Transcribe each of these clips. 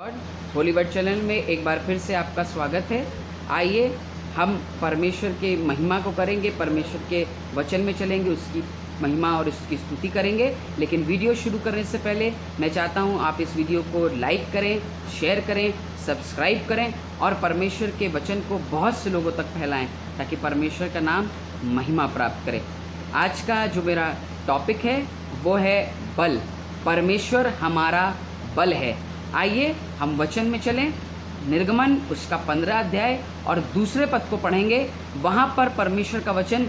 और होलीवर्ड चैनल में एक बार फिर से आपका स्वागत है। आइए हम परमेश्वर के महिमा को करेंगे, परमेश्वर के वचन में चलेंगे, उसकी महिमा और उसकी स्तुति करेंगे। लेकिन वीडियो शुरू करने से पहले मैं चाहता हूं आप इस वीडियो को लाइक करें, शेयर करें, सब्सक्राइब करें और परमेश्वर के वचन को बहुत से लोगों तक फैलाएं ताकि परमेश्वर का नाम महिमा प्राप्त करे। आज का जो मेरा टॉपिक है वो है बल। परमेश्वर हमारा बल है। आइए हम वचन में चलें। निर्गमन उसका 15 अध्याय और दूसरे पद को पढ़ेंगे। वहाँ पर परमेश्वर का वचन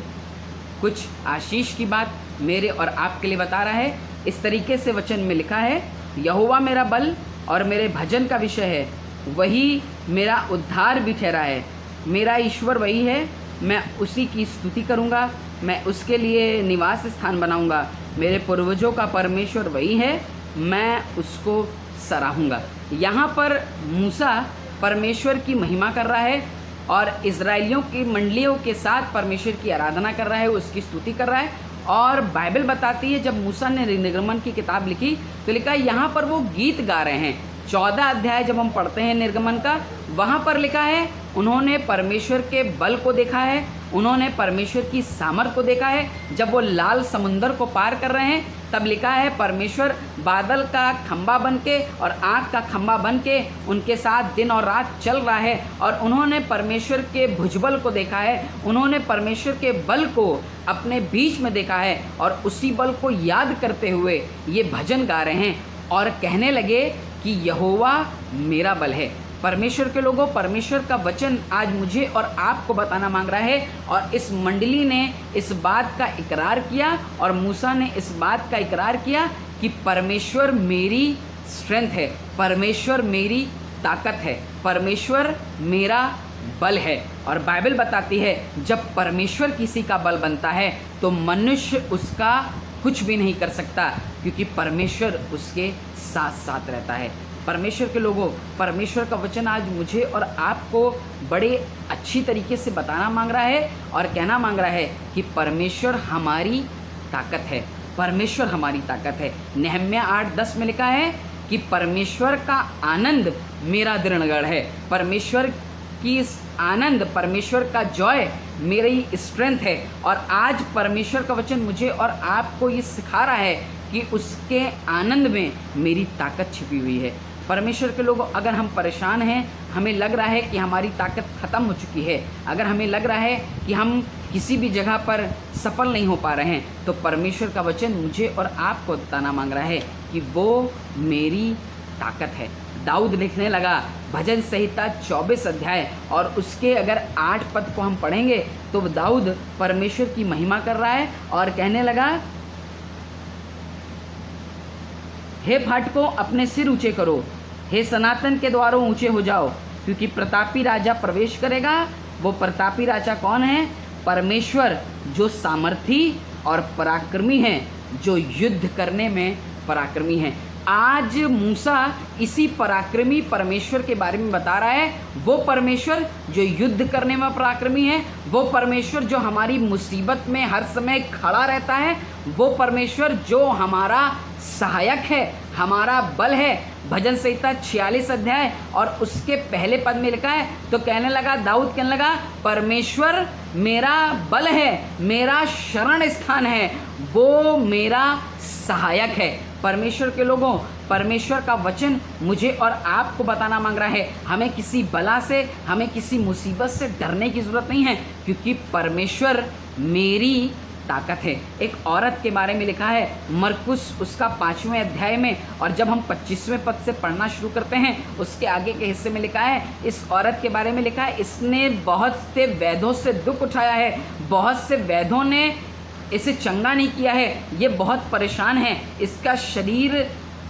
कुछ आशीष की बात मेरे और आपके लिए बता रहा है। इस तरीके से वचन में लिखा है, यहोवा मेरा बल और मेरे भजन का विषय है, वही मेरा उद्धार भी ठहरा है। मेरा ईश्वर वही है, मैं उसी की स्तुति करूँगा, मैं उसके लिए निवास स्थान बनाऊँगा। मेरे पूर्वजों का परमेश्वर वही है, मैं उसको सराहूँगा। यहाँ पर मूसा परमेश्वर की महिमा कर रहा है और इज़राइलियों की मंडलियों के साथ परमेश्वर की आराधना कर रहा है, उसकी स्तुति कर रहा है। और बाइबल बताती है जब मूसा ने निर्गमन की किताब लिखी तो लिखा है यहाँ पर वो गीत गा रहे हैं। 14 अध्याय जब हम पढ़ते हैं निर्गमन का, वहाँ पर लिखा है उन्होंने परमेश्वर के बल को देखा है, उन्होंने परमेश्वर की सामर्थ को देखा है। जब वो लाल समुंदर को पार कर रहे हैं तब लिखा है परमेश्वर बादल का खंबा बन के और आग का खंबा बन के उनके साथ दिन और रात चल रहा है। और उन्होंने परमेश्वर के भुजबल को देखा है, उन्होंने परमेश्वर के बल को अपने बीच में देखा है और उसी बल को याद करते हुए ये भजन गा रहे हैं और कहने लगे कि यहोवा मेरा बल है। परमेश्वर के लोगों, परमेश्वर का वचन आज मुझे और आपको बताना मांग रहा है। और इस मंडली ने इस बात का इकरार किया और मूसा ने इस बात का इकरार किया कि परमेश्वर मेरी स्ट्रेंथ है, परमेश्वर मेरी ताकत है, परमेश्वर मेरा बल है। और बाइबल बताती है जब परमेश्वर किसी का बल बनता है तो मनुष्य उसका कुछ भी नहीं कर सकता, क्योंकि परमेश्वर उसके साथ साथ रहता है। परमेश्वर के लोगों, परमेश्वर का वचन आज मुझे और आपको बड़े अच्छी तरीके से बताना मांग रहा है और कहना मांग रहा है कि परमेश्वर हमारी ताकत है, परमेश्वर हमारी ताकत है। नहम्याह 8:10 में लिखा है कि परमेश्वर का आनंद मेरा दृढ़गढ़ है, परमेश्वर की आनंद, परमेश्वर का जॉय मेरी स्ट्रेंथ है। और आज परमेश्वर का वचन मुझे और आपको ये सिखा रहा है कि उसके आनंद में मेरी ताकत छिपी हुई है। परमेश्वर के लोगों, अगर हम परेशान हैं, हमें लग रहा है कि हमारी ताकत ख़त्म हो चुकी है, अगर हमें लग रहा है कि हम किसी भी जगह पर सफल नहीं हो पा रहे हैं, तो परमेश्वर का वचन मुझे और आपको बताना मांग रहा है कि वो मेरी ताकत है। दाऊद लिखने लगा भजन संहिता 24 अध्याय और उसके अगर 8 पद को हम पढ़ेंगे तो दाऊद परमेश्वर की महिमा कर रहा है और कहने लगा, हे फाटकों अपने सिर ऊंचे करो, हे सनातन के द्वारों ऊंचे हो जाओ, क्योंकि प्रतापी राजा प्रवेश करेगा। वो प्रतापी राजा कौन है? परमेश्वर, जो सामर्थी और पराक्रमी है, जो युद्ध करने में पराक्रमी है। आज मूसा इसी पराक्रमी परमेश्वर के बारे में बता रहा है। वो परमेश्वर जो युद्ध करने में पराक्रमी है, वो परमेश्वर जो हमारी मुसीबत में हर समय खड़ा रहता है, वो परमेश्वर जो हमारा सहायक है, हमारा बल है। भजन संहिता 46 अध्याय और उसके पहले पद में लिखा है, तो कहने लगा, दाऊद कहने लगा, परमेश्वर मेरा बल है, मेरा शरण स्थान है, वो मेरा सहायक है। परमेश्वर के लोगों, परमेश्वर का वचन मुझे और आपको बताना मांग रहा है, हमें किसी बला से, हमें किसी मुसीबत से डरने की ज़रूरत नहीं है, क्योंकि परमेश्वर मेरी ताकत है। एक औरत के बारे में लिखा है मरकुस उसका 5वें अध्याय में, और जब हम 25वें पद से पढ़ना शुरू करते हैं उसके आगे के हिस्से में लिखा है, इस औरत के बारे में लिखा है, इसने बहुत से वैद्यों से दुख उठाया है, बहुत से वैद्यों ने इसे चंगा नहीं किया है, ये बहुत परेशान है, इसका शरीर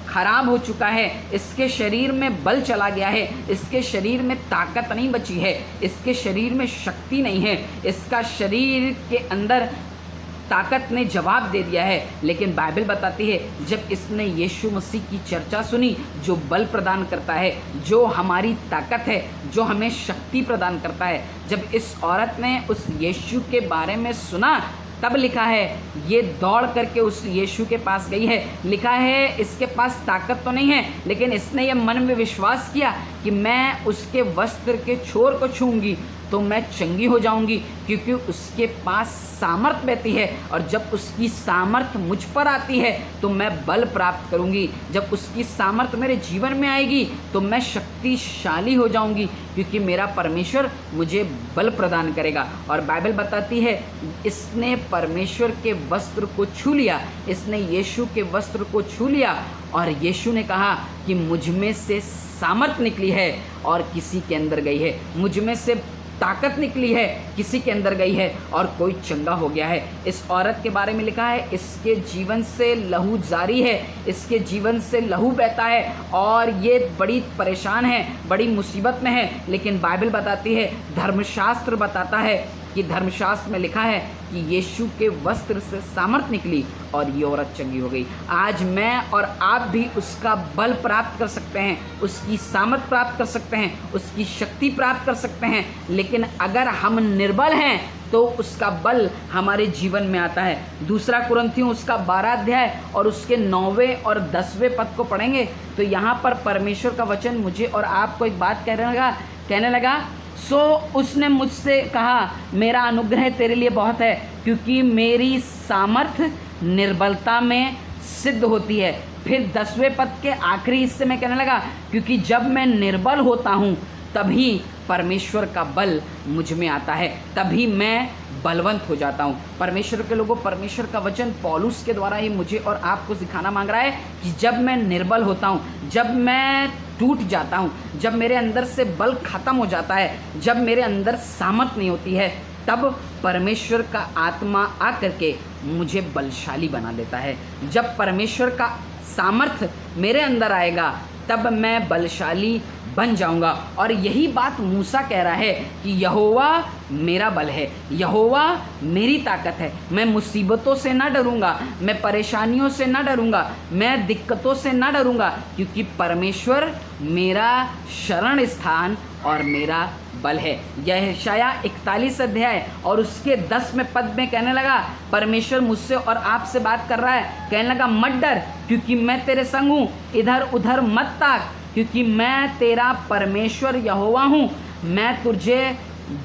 खराब हो चुका है, इसके शरीर में बल चला गया है, इसके शरीर में ताकत नहीं बची है, इसके शरीर में शक्ति नहीं है, इसका शरीर के अंदर ताकत ने जवाब दे दिया है। लेकिन बाइबल बताती है जब इसने यीशु मसीह की चर्चा सुनी, जो बल प्रदान करता है, जो हमारी ताकत है, जो हमें शक्ति प्रदान करता है, जब इस औरत ने उस यीशु के बारे में सुना तब लिखा है ये दौड़ करके उस यीशु के पास गई है। लिखा है इसके पास ताकत तो नहीं है, लेकिन इसने ये मन में विश्वास किया कि मैं उसके वस्त्र के छोर को छूऊंगी तो मैं चंगी हो जाऊंगी, क्योंकि उसके पास सामर्थ बहती है, और जब उसकी सामर्थ मुझ पर आती है तो मैं बल प्राप्त करूंगी। जब उसकी सामर्थ मेरे जीवन में आएगी तो मैं शक्तिशाली हो जाऊंगी, क्योंकि मेरा परमेश्वर मुझे बल प्रदान करेगा। और बाइबल बताती है इसने परमेश्वर के वस्त्र को छू लिया, इसने यीशु के वस्त्र को छू लिया, और यीशु ने कहा कि मुझ में से सामर्थ निकली है और किसी के अंदर गई है, मुझ में से ताकत निकली है किसी के अंदर गई है और कोई चंगा हो गया है। इस औरत के बारे में लिखा है इसके जीवन से लहू जारी है, इसके जीवन से लहू बहता है और ये बड़ी परेशान है, बड़ी मुसीबत में है। लेकिन बाइबल बताती है, धर्मशास्त्र बताता है कि धर्मशास्त्र में लिखा है कि यीशु के वस्त्र से सामर्थ निकली और ये औरत चंगी हो गई। आज मैं और आप भी उसका बल प्राप्त कर सकते हैं, उसकी सामर्थ प्राप्त कर सकते हैं, उसकी शक्ति प्राप्त कर सकते हैं। लेकिन अगर हम निर्बल हैं तो उसका बल हमारे जीवन में आता है। दूसरा कुरिन्थियों उसका 12 अध्याय और उसके 9वें और 10वें पद को पढ़ेंगे तो यहाँ पर परमेश्वर का वचन मुझे और आपको एक बात कहने लगा सो उसने मुझसे कहा मेरा अनुग्रह तेरे लिए बहुत है, क्योंकि मेरी सामर्थ निर्बलता में सिद्ध होती है। फिर 10वें पद के आखिरी हिस्से में कहने लगा क्योंकि जब मैं निर्बल होता हूँ तभी परमेश्वर का बल मुझ में आता है, तभी मैं बलवंत हो जाता हूँ। परमेश्वर के लोगों, परमेश्वर का वचन पौलुस के द्वारा ही मुझे और आपको सिखाना मांग रहा है कि जब मैं निर्बल होता हूँ, जब मैं टूट जाता हूँ, जब मेरे अंदर से बल खत्म हो जाता है, जब मेरे अंदर सामर्थ नहीं होती है, तब परमेश्वर का आत्मा आकर के मुझे बलशाली बना देता है। जब परमेश्वर का सामर्थ मेरे अंदर आएगा तब मैं बलशाली बन जाऊंगा। और यही बात मूसा कह रहा है कि यहोवा मेरा बल है, यहोवा मेरी ताकत है। मैं मुसीबतों से ना डरूंगा, मैं परेशानियों से ना डरूंगा, मैं दिक्कतों से ना डरूंगा, क्योंकि परमेश्वर मेरा शरण स्थान और मेरा बल है। यह यशाया 41 अध्याय और उसके 10वें पद में कहने लगा, परमेश्वर मुझसे और आपसे बात कर रहा है, कहने लगा मत डर क्योंकि मैं तेरे संग हूँ, इधर उधर मत ताक क्योंकि मैं तेरा परमेश्वर यहोवा हूँ। मैं तुझे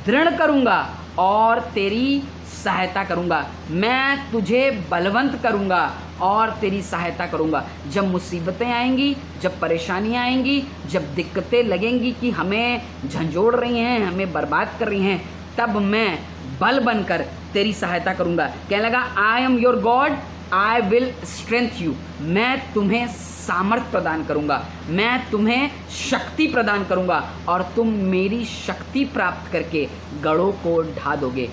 दृढ़ करूँगा और तेरी सहायता करूँगा, मैं तुझे बलवंत करूँगा और तेरी सहायता करूँगा। जब मुसीबतें आएंगी, जब परेशानियाँ आएंगी, जब दिक्कतें लगेंगी कि हमें झंझोड़ रही हैं, हमें बर्बाद कर रही हैं, तब मैं बल बनकर तेरी सहायता करूँगा। कहने लगा I am your God, I will strength you. मैं तुम्हें सामर्थ प्रदान करूँगा, मैं तुम्हें शक्ति प्रदान करूँगा और तुम मेरी शक्ति प्राप्त करके गढ़ों को ढा दोगे।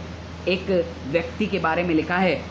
एक व्यक्ति के बारे में लिखा है,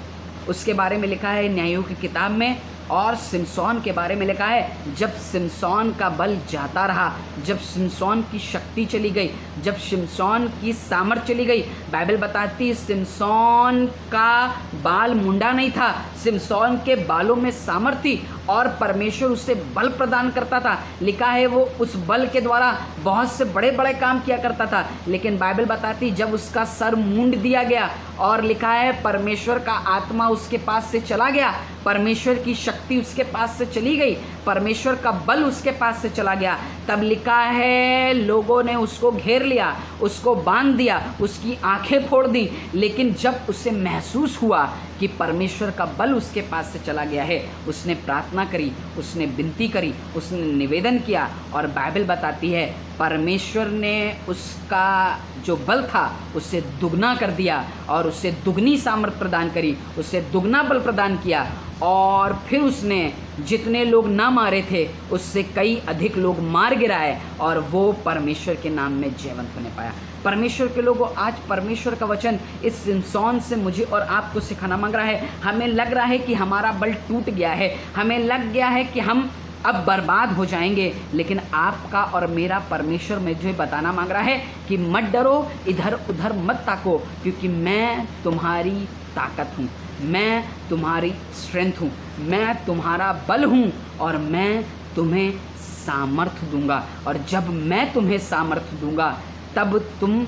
उसके बारे में लिखा है न्यायों की किताब में, और सिमसोन के बारे में लिखा है जब सिमसोन का बल जाता रहा, जब सिमसोन की शक्ति चली गई, जब सिमसोन की सामर्थ चली गई। बाइबल बताती है सिमसोन का बाल मुंडा नहीं था, सिमसोन के बालों में सामर्थ थी और परमेश्वर उसे बल प्रदान करता था। लिखा है वो उस बल के द्वारा बहुत से बड़े बड़े काम किया करता था। लेकिन बाइबल बताती जब उसका सर मूंड दिया गया और लिखा है परमेश्वर का आत्मा उसके पास से चला गया, परमेश्वर की शक्ति उसके पास से चली गई, परमेश्वर का बल उसके पास से चला गया, तब लिखा है लोगों ने उसको घेर लिया, उसको बांध दिया, उसकी आंखें फोड़ दी। लेकिन जब उसे महसूस हुआ कि परमेश्वर का बल उसके पास से चला गया है, उसने प्रार्थना करी, उसने विनती करी, उसने निवेदन किया और बाइबल बताती है परमेश्वर ने उसका जो बल था उसे दुगना कर दिया और उसे दुगनी सामर्थ प्रदान करी, उसे दुगना बल प्रदान किया। और फिर उसने जितने लोग ना मारे थे उससे कई अधिक लोग मार गिराए और वो परमेश्वर के नाम में जयवंत होने पाया। परमेश्वर के लोगों, आज परमेश्वर का वचन इस सिमसोन से मुझे और आपको सिखाना मांग रहा है। हमें लग रहा है कि हमारा बल टूट गया है, हमें लग गया है कि हम अब बर्बाद हो जाएंगे, लेकिन आपका और मेरा परमेश्वर मुझे बताना मांग रहा है कि मत डरो, इधर उधर मत ताको, क्योंकि मैं तुम्हारी ताकत हूँ, मैं तुम्हारी स्ट्रेंथ हूँ, मैं तुम्हारा बल हूँ और मैं तुम्हें सामर्थ दूंगा। और जब मैं तुम्हें सामर्थ दूंगा तब तुम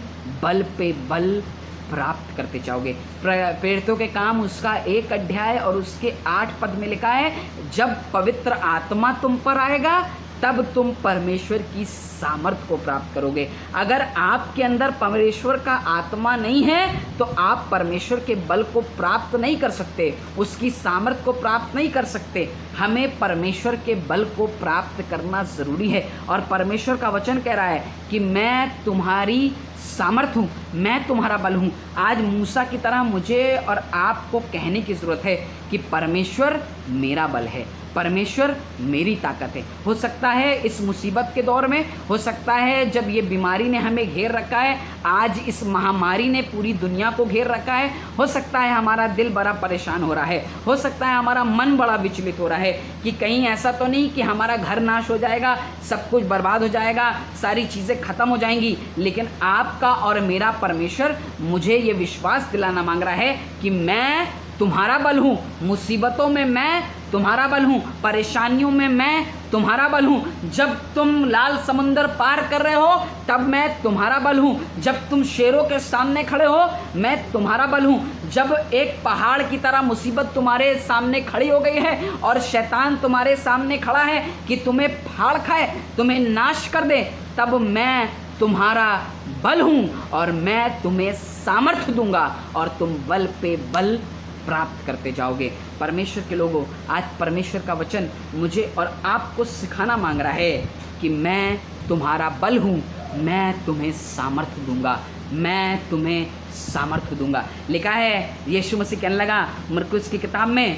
बल पे बल प्राप्त करते जाओगे। प्रेरितों के काम उसका 1 अध्याय और उसके 8 पद में लिखा है, जब पवित्र आत्मा तुम पर आएगा तब तुम परमेश्वर की सामर्थ को प्राप्त करोगे। अगर आपके अंदर परमेश्वर का आत्मा नहीं है तो आप परमेश्वर के बल को प्राप्त नहीं कर सकते, उसकी सामर्थ को प्राप्त नहीं कर सकते। हमें परमेश्वर के बल को प्राप्त करना ज़रूरी है। और परमेश्वर का वचन कह रहा है कि मैं तुम्हारी सामर्थ हूँ, मैं तुम्हारा बल हूँ। आज मूसा की तरह मुझे और आपको कहने की ज़रूरत है कि परमेश्वर मेरा बल है, परमेश्वर मेरी ताकत है। हो सकता है इस मुसीबत के दौर में, हो सकता है जब ये बीमारी ने हमें घेर रखा है, आज इस महामारी ने पूरी दुनिया को घेर रखा है, हो सकता है हमारा दिल बड़ा परेशान हो रहा है, हो सकता है हमारा मन बड़ा विचलित हो रहा है कि कहीं ऐसा तो नहीं कि हमारा घर नाश हो जाएगा, सब कुछ बर्बाद हो जाएगा, सारी चीज़ें ख़त्म हो जाएंगी। लेकिन आपका और मेरा परमेश्वर मुझे ये विश्वास दिलाना मांग रहा है कि मैं तुम्हारा बल हूँ, मुसीबतों में मैं तुम्हारा बल हूँ, परेशानियों में मैं तुम्हारा बल हूँ। जब तुम लाल समुंदर पार कर रहे हो तब मैं तुम्हारा बल हूँ, जब तुम शेरों के सामने खड़े हो मैं तुम्हारा बल हूँ, जब एक पहाड़ की तरह मुसीबत तुम्हारे सामने खड़ी हो गई है और शैतान तुम्हारे सामने खड़ा है कि तुम्हें फाड़ खाए, तुम्हें नाश कर दे, तब मैं तुम्हारा बल हूँ और मैं तुम्हें सामर्थ्य दूंगा और तुम बल पे बल प्राप्त करते जाओगे। परमेश्वर के लोगों, आज परमेश्वर का वचन मुझे और आपको सिखाना मांग रहा है कि मैं तुम्हारा बल हूँ, मैं तुम्हें सामर्थ्य दूंगा, मैं तुम्हें सामर्थ्य दूंगा। लिखा है, यीशु मसीह कहने लगा मरकुस की किताब में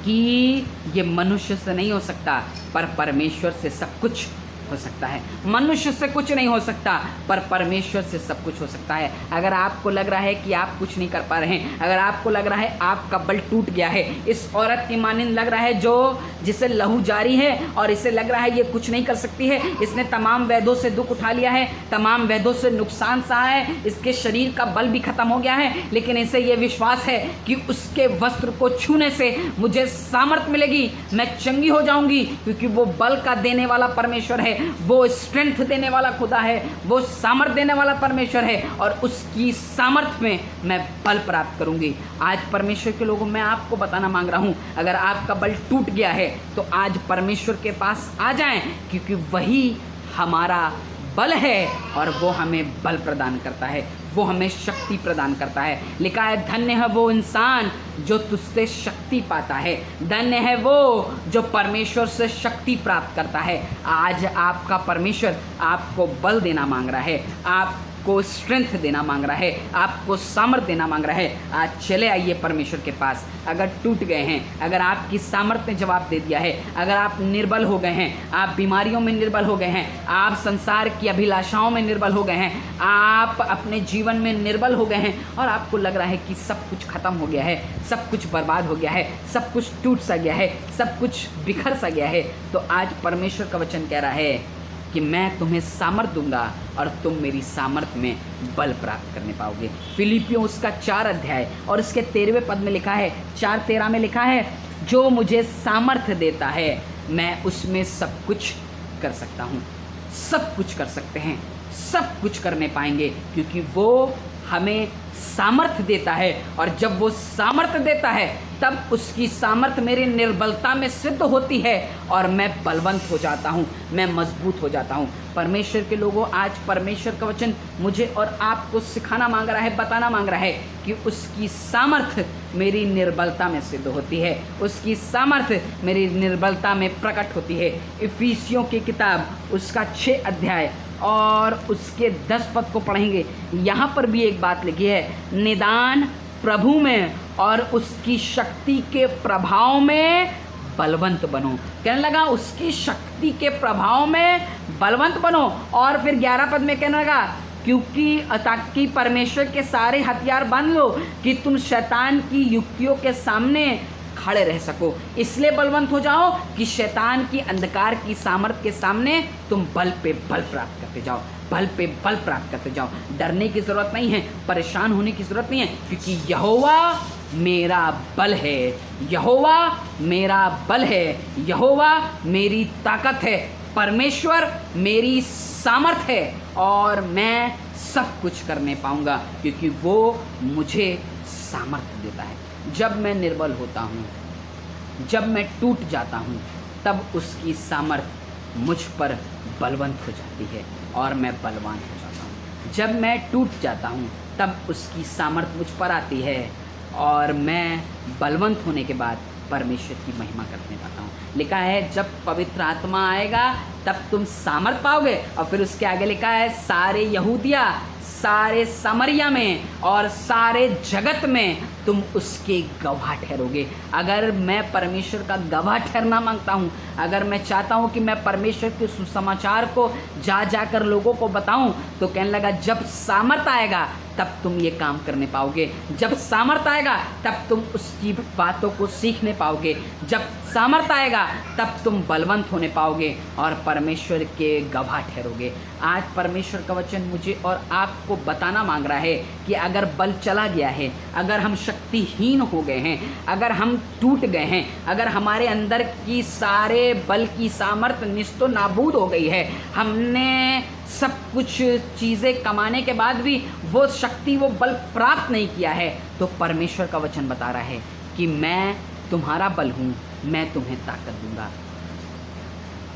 कि ये मनुष्य से नहीं हो सकता पर परमेश्वर से सब कुछ हो सकता है। मनुष्य से कुछ नहीं हो सकता पर परमेश्वर से सब कुछ हो सकता है। अगर आपको लग रहा है कि आप कुछ नहीं कर पा रहे हैं, अगर आपको लग रहा है आपका बल टूट गया है, इस औरत की मानिंद लग रहा है जो जिसे लहू जारी है और इसे लग रहा है ये कुछ नहीं कर सकती है, इसने तमाम वैद्यों से दुख उठा लिया है, तमाम वैद्यों से नुकसान सहा है, इसके शरीर का बल भी खत्म हो गया है, लेकिन इसे ये विश्वास है कि उसके वस्त्र को छूने से मुझे सामर्थ मिलेगी, मैं चंगी हो जाऊंगी, क्योंकि वो बल का देने वाला परमेश्वर है, वो स्ट्रेंथ देने वाला खुदा है, वो सामर्थ देने वाला परमेश्वर है और उसकी सामर्थ में मैं बल प्राप्त करूंगी। आज परमेश्वर के लोगों, मैं आपको बताना मांग रहा हूं, अगर आपका बल टूट गया है तो आज परमेश्वर के पास आ जाएं, क्योंकि वही हमारा बल है और वो हमें बल प्रदान करता है, वो हमें शक्ति प्रदान करता है। लिखा है, धन्य है वो इंसान जो तुझसे शक्ति पाता है, धन्य है वो जो परमेश्वर से शक्ति प्राप्त करता है। आज आपका परमेश्वर आपको बल देना मांग रहा है, आपको स्ट्रेंथ देना मांग रहा है, आपको सामर्थ देना मांग रहा है। आज चले आइए परमेश्वर के पास। अगर टूट गए हैं, अगर आपकी सामर्थ ने जवाब दे दिया है, अगर आप निर्बल हो गए हैं, आप बीमारियों में निर्बल हो गए हैं, आप संसार की अभिलाषाओं में निर्बल हो गए हैं, आप अपने जीवन में निर्बल हो गए हैं और आपको लग रहा है कि सब कुछ खत्म हो गया है, सब कुछ बर्बाद हो गया है, सब कुछ टूट सा गया है, सब कुछ बिखर सा गया है, तो आज परमेश्वर का वचन कह रहा है कि मैं तुम्हें सामर्थ दूंगा और तुम मेरी सामर्थ में बल प्राप्त करने पाओगे। फिलिपियों उसका 4 अध्याय और इसके 13वें पद में लिखा है, 4:13 में लिखा है, जो मुझे सामर्थ देता है मैं उसमें सब कुछ कर सकता हूँ। सब कुछ कर सकते हैं, सब कुछ करने पाएंगे, क्योंकि वो हमें सामर्थ देता है और जब वो सामर्थ देता है तब उसकी सामर्थ मेरी निर्बलता में सिद्ध होती है और मैं बलवंत हो जाता हूँ, मैं मजबूत हो जाता हूँ। परमेश्वर के लोगों, आज परमेश्वर का वचन मुझे और आपको सिखाना मांग रहा है, बताना मांग रहा है कि उसकी सामर्थ मेरी निर्बलता में सिद्ध होती है, उसकी सामर्थ मेरी निर्बलता में प्रकट होती है। इफिसियों की किताब उसका 6 अध्याय और उसके 10 पद को पढ़ेंगे। यहाँ पर भी एक बात लिखी है, निदान प्रभु में और उसकी शक्ति के प्रभाव में बलवंत बनो। कहने लगा उसकी शक्ति के प्रभाव में बलवंत बनो। और फिर 11 पद में कहने लगा, क्योंकि ताकि परमेश्वर के सारे हथियार बांध लो कि तुम शैतान की युक्तियों के सामने खड़े रह सको। इसलिए बलवंत हो जाओ कि शैतान की अंधकार की सामर्थ के सामने तुम बल पे बल प्राप्त करते जाओ, बल पे बल प्राप्त करते जाओ। डरने की ज़रूरत नहीं है, परेशान होने की ज़रूरत नहीं है, क्योंकि यहोवा मेरा बल है, यहोवा मेरा बल है, यहोवा मेरी ताकत है, परमेश्वर मेरी सामर्थ है और मैं सब कुछ करने पाऊंगा, क्योंकि वो मुझे सामर्थ्य देता है। जब मैं निर्बल होता हूँ, जब मैं टूट जाता हूँ, तब उसकी सामर्थ्य मुझ पर बलवंत हो जाती है और मैं बलवान हो जाता हूँ। जब मैं टूट जाता हूँ, तब उसकी सामर्थ्य मुझ पर आती है और मैं बलवंत होने के बाद परमेश्वर की महिमा करने पाता हूँ। लिखा है जब पवित्र आत्मा आएगा तब तुम सामर्थ पाओगे। और फिर उसके आगे लिखा है सारे यहूदिया, सारे समरिया में और सारे जगत में तुम उसके गवाह ठहरोगे। अगर मैं परमेश्वर का गवाह ठहरना मांगता हूँ, अगर मैं चाहता हूँ कि मैं परमेश्वर के सुसमाचार को जाकर लोगों को बताऊँ, तो कहने लगा जब सामर्थ आएगा तब तुम ये काम करने पाओगे। जब सामर्थ आएगा तब तुम उसकी बातों को सीखने पाओगे। जब सामर्थ आएगा तब तुम बलवंत होने पाओगे और परमेश्वर के गवाह ठहरोगे। आज परमेश्वर का वचन मुझे और आपको बताना मांग रहा है कि अगर बल चला गया है, अगर हम शक्तिहीन हो गए हैं, अगर हम टूट गए हैं, अगर हमारे अंदर की सारे बल की सामर्थ्य निस्तो नाबूद हो गई है, हमने सब कुछ चीज़ें कमाने के बाद भी वो शक्ति, वो बल प्राप्त नहीं किया है, तो परमेश्वर का वचन बता रहा है कि मैं तुम्हारा बल हूँ, मैं तुम्हें ताकत दूंगा।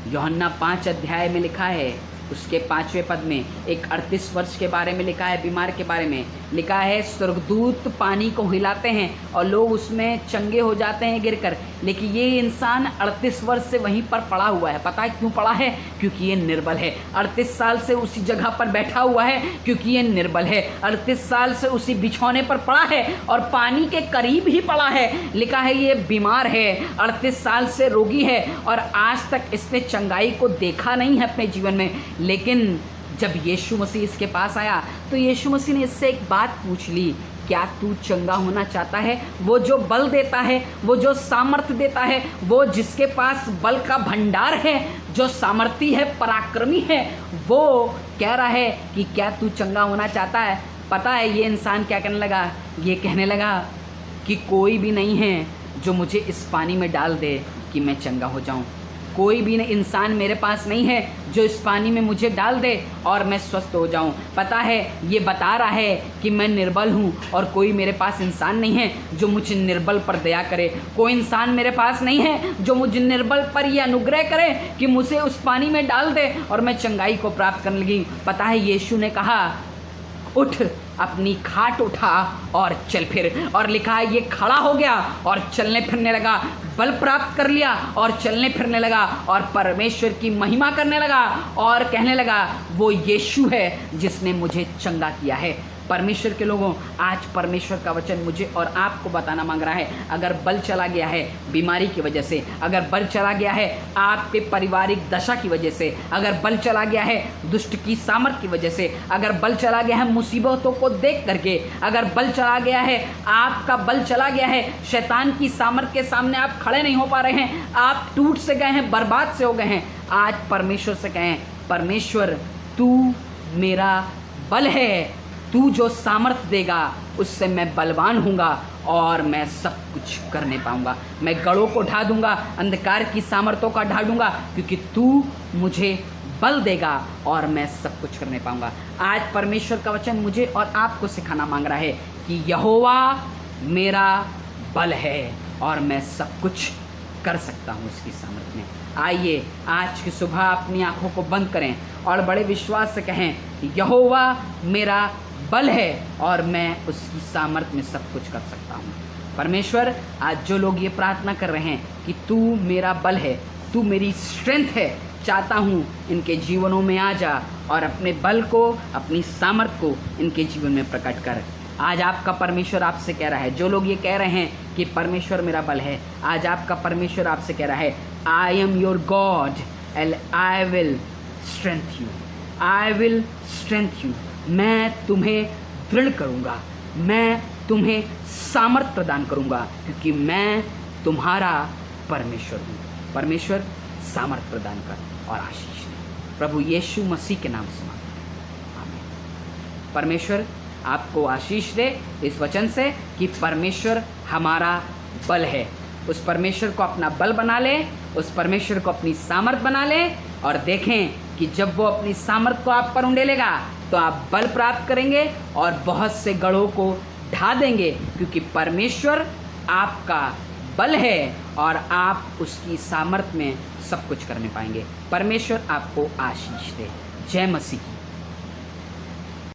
यूहन्ना 5 अध्याय में लिखा है, उसके 5वें पद में एक 38 वर्ष के बारे में लिखा है, बीमार के बारे में लिखा है स्वर्गदूत पानी को हिलाते हैं और लोग उसमें चंगे हो जाते हैं गिरकर, लेकिन ये इंसान 38 वर्ष से वहीं पर पड़ा हुआ है। पता है क्यों पड़ा है? क्योंकि ये निर्बल है। 38 साल से उसी जगह पर बैठा हुआ है क्योंकि ये निर्बल है। 38 साल से उसी बिछौने पर पड़ा है और पानी के करीब ही पड़ा है। लिखा है ये बीमार है, 38 साल से रोगी है और आज तक इसने चंगाई को देखा नहीं है अपने जीवन में। लेकिन जब यीशु मसीह इसके पास आया तो यीशु मसीह ने इससे एक बात पूछ ली, क्या तू चंगा होना चाहता है? वो जो बल देता है, वो जो सामर्थ्य देता है, वो जिसके पास बल का भंडार है, जो सामर्थी है, पराक्रमी है, वो कह रहा है कि क्या तू चंगा होना चाहता है? पता है ये इंसान क्या कहने लगा? ये कहने लगा कि कोई भी नहीं है जो मुझे इस पानी में डाल दे कि मैं चंगा हो जाऊं। कोई भी इंसान मेरे पास नहीं है जो इस पानी में मुझे डाल दे और मैं स्वस्थ हो जाऊं। पता है ये बता रहा है कि मैं निर्बल हूं और कोई मेरे पास इंसान नहीं है जो मुझे निर्बल पर दया करे। कोई इंसान मेरे पास नहीं है जो मुझे निर्बल पर ये अनुग्रह करे कि मुझे उस पानी में डाल दे और मैं चंगाई को प्राप्त करने लगी। पता है यीशु ने कहा उठ, अपनी खाट उठा और चल फिर। और लिखा है ये खड़ा हो गया और चलने फिरने लगा, बल प्राप्त कर लिया और चलने फिरने लगा और परमेश्वर की महिमा करने लगा और कहने लगा वो यीशु है जिसने मुझे चंगा किया है। परमेश्वर के लोगों, आज परमेश्वर का वचन मुझे और आपको बताना मांग रहा है, अगर बल चला गया है बीमारी की वजह से, अगर बल चला गया है आपके पारिवारिक दशा की वजह से, अगर बल चला गया है दुष्ट की सामर्थ की वजह से, अगर बल चला गया है मुसीबतों को देख करके, अगर बल चला गया है, आपका बल चला गया है, शैतान की सामर्थ के सामने आप खड़े नहीं हो पा रहे हैं, आप टूट से गए हैं, बर्बाद से हो गए हैं, आज परमेश्वर से कहें, परमेश्वर तू मेरा बल है, तू जो सामर्थ देगा उससे मैं बलवान हूँगा और मैं सब कुछ करने पाऊँगा। मैं गढ़ों को ढा दूँगा, अंधकार की सामर्थ्यों का ढा दूँगा, क्योंकि तू मुझे बल देगा और मैं सब कुछ करने पाऊँगा। आज परमेश्वर का वचन मुझे और आपको सिखाना मांग रहा है कि यहोवा मेरा बल है और मैं सब कुछ कर सकता हूँ उसकी सामर्थ्य में। आइए आज की सुबह अपनी आँखों को बंद करें और बड़े विश्वास से कहें यहोवा मेरा बल है और मैं उसकी सामर्थ्य में सब कुछ कर सकता हूँ। परमेश्वर, आज जो लोग ये प्रार्थना कर रहे हैं कि तू मेरा बल है, तू मेरी स्ट्रेंथ है, चाहता हूँ इनके जीवनों में आ जा और अपने बल को, अपनी सामर्थ्य को इनके जीवन में प्रकट कर। आज आपका परमेश्वर आपसे कह रहा है, जो लोग ये कह रहे हैं कि परमेश्वर मेरा बल है, आज आपका परमेश्वर आपसे कह रहा है I am your God and I will strength you, I will strength you. मैं तुम्हें दृढ़ करूँगा, मैं तुम्हें सामर्थ प्रदान करूँगा, क्योंकि मैं तुम्हारा परमेश्वर हूँ। परमेश्वर सामर्थ प्रदान कर और आशीष दे, प्रभु यीशु मसीह के नाम से मांगता हूँ, आमीन। परमेश्वर आपको आशीष दे इस वचन से कि परमेश्वर हमारा बल है। उस परमेश्वर को अपना बल बना ले, उस परमेश्वर को अपनी सामर्थ बना ले और देखें कि कि जब वो अपनी सामर्थ को आप पर उंडेलेगा तो आप बल प्राप्त करेंगे और बहुत से गढ़ों को ढा देंगे, क्योंकि परमेश्वर आपका बल है और आप उसकी सामर्थ में सब कुछ करने पाएंगे। परमेश्वर आपको आशीष दे। जय मसीह की।